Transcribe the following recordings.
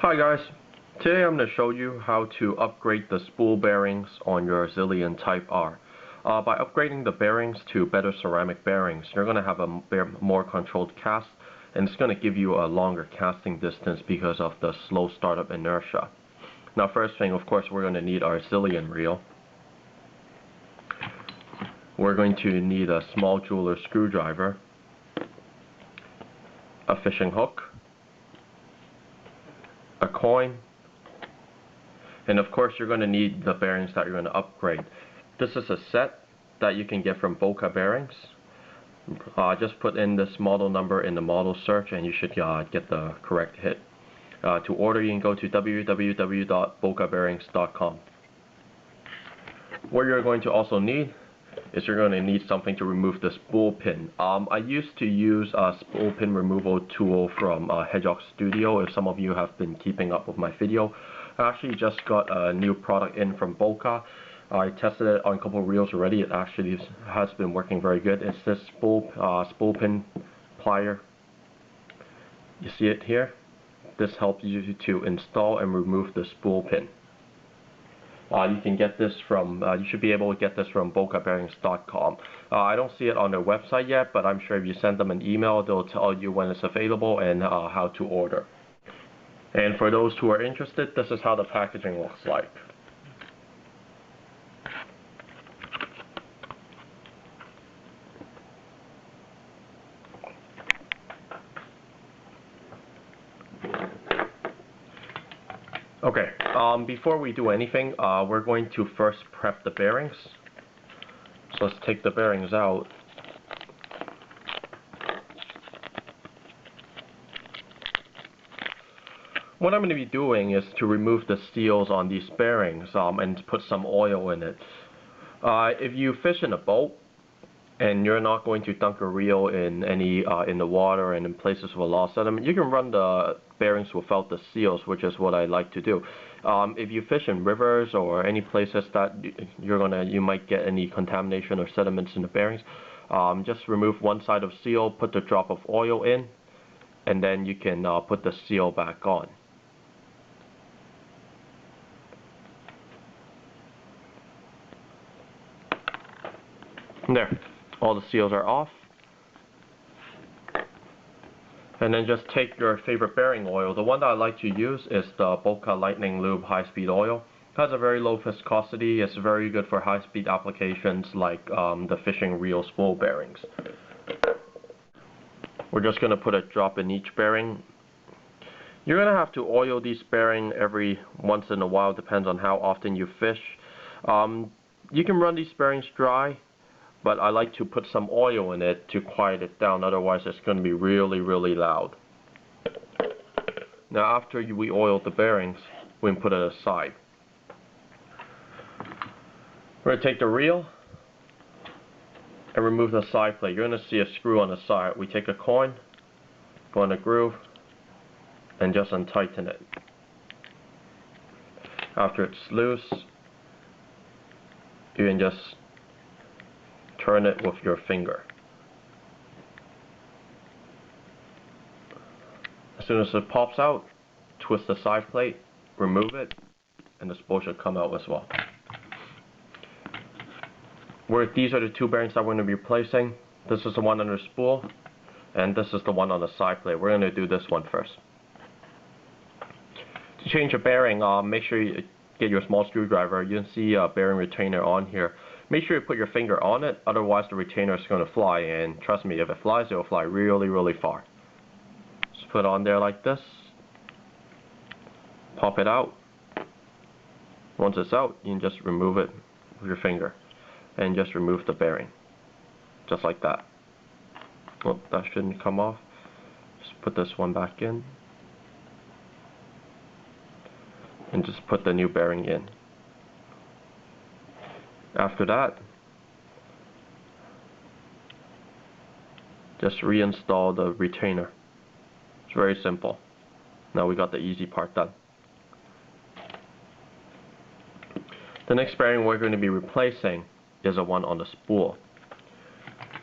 Hi guys, today I'm going to show you how to upgrade the spool bearings on your Zillion Type R. By upgrading the bearings to better ceramic bearings, you're going to have a more controlled cast, and it's going to give you a longer casting distance because of the slow startup inertia. Now first thing, of course, we're going to need our Zillion reel. We're going to need a small jeweler screwdriver, a fishing hook, a coin, and of course you're going to need the bearings that you're going to upgrade. This is a set that you can get from Boca Bearings. Just put in this model number in the model search and you should get the correct hit. To order, you can go to www.bocabearings.com. What you're going to also need is you're going to need something to remove the spool pin. I used to use a spool pin removal tool from Hedgehog Studio. If some of you have been keeping up with my video, I actually just got a new product in from Boca. I tested it on a couple of reels already. It actually has been working very good. It's this spool pin plier. You see it here? This helps you to install and remove the spool pin. You can get this from, you should be able to get this from bocabearings.com. I don't see it on their website yet, but I'm sure if you send them an email, they'll tell you when it's available and how to order. And for those who are interested, this is how the packaging looks like. Okay, before we do anything, we're going to first prep the bearings. So let's take the bearings out. What I'm going to be doing is to remove the seals on these bearings and put some oil in it. If you fish in a boat and you're not going to dunk a reel in in the water and in places with a lot of sediment, you can run the bearings without the seals, which is what I like to do. If you fish in rivers or any places that you might get any contamination or sediments in the bearings, just remove one side of seal, put the drop of oil in, and then you can put the seal back on. There, all the seals are off. And then just take your favorite bearing oil. The one that I like to use is the Boca Lightning Lube high-speed oil. It has a very low viscosity. It's very good for high-speed applications like the fishing reel spool bearings. We're just going to put a drop in each bearing. You're going to have to oil these bearings every once in a while, depends on how often you fish. You can run these bearings dry, but I like to put some oil in it to quiet it down, otherwise it's going to be really, really loud. Now after we oiled the bearings, we can put it aside. We're going to take the reel and remove the side plate. You're going to see a screw on the side. We take a coin, go in the groove, and just untighten it. After it's loose, you can just turn it with your finger. As soon as it pops out, twist the side plate, remove it, and the spool should come out as well. These are the two bearings that we're going to be replacing. This is the one under the spool, and this is the one on the side plate. We're going to do this one first. To change a bearing, make sure you get your small screwdriver. You can see a bearing retainer on here. Make sure you put your finger on it, otherwise the retainer is going to fly, and trust me, if it flies, it will fly really, really far. Just put it on there like this. Pop it out. Once it's out, you can just remove it with your finger and just remove the bearing. Just like that. Well, that shouldn't come off. Just put this one back in. And just put the new bearing in. After that, just reinstall the retainer. It's very simple. Now we got the easy part done. The next bearing we're going to be replacing is the one on the spool.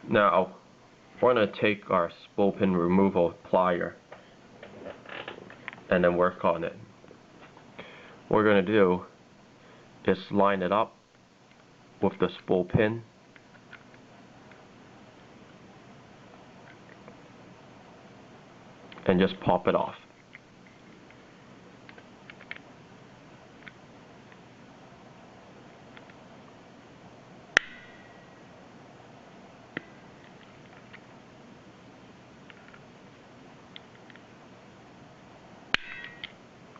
Now, we're going to take our spool pin removal plier and then work on it. what we're going to do is line it up with the spool pin, and just pop it off.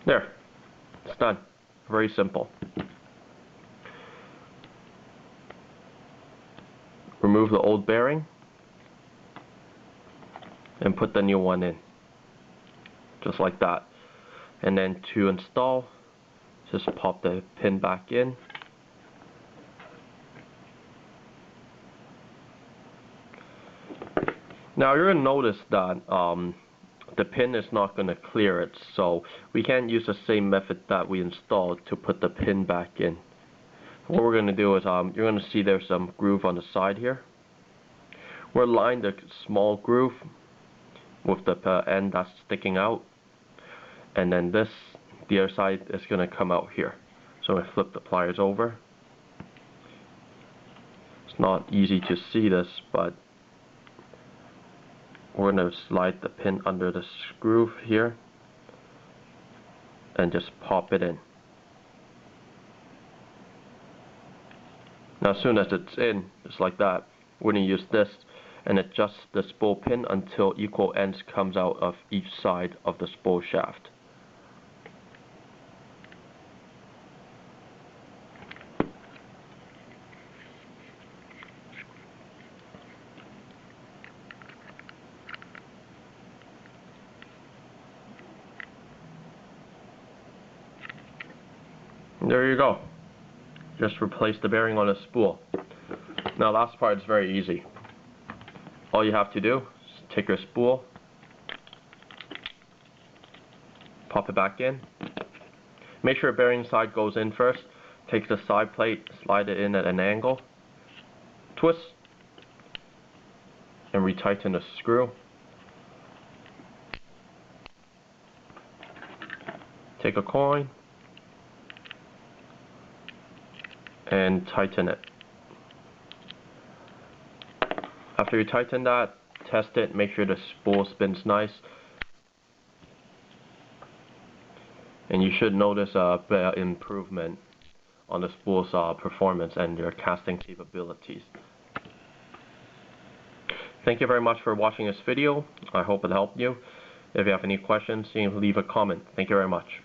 There, it's done. Very simple. Remove the old bearing and put the new one in, just like that. And then to install, just pop the pin back in. Now you're going to notice that the pin is not going to clear it, so we can't use the same method that we installed to put the pin back in. What we're going to do is you're going to see there's some groove on the side here. We'll line the small groove with the end that's sticking out, and then the other side is going to come out here. So I flip the pliers over. It's not easy to see this, but we're going to slide the pin under the groove here and just pop it in. Now as soon as it's in, just like that, we're going to use this and adjust the spool pin until equal ends comes out of each side of the spool shaft. There you go. Just replace the bearing on the spool. Now last part is very easy. All you have to do is take your spool, pop it back in. Make sure the bearing side goes in first. Take the side plate, slide it in at an angle, twist, and retighten the screw. Take a coin and tighten it. After you tighten that, test it, make sure the spool spins nice, and you should notice a bit improvement on the spool's performance and your casting capabilities. Thank you very much for watching this video. I hope it helped you. If you have any questions, you can leave a comment. Thank you very much.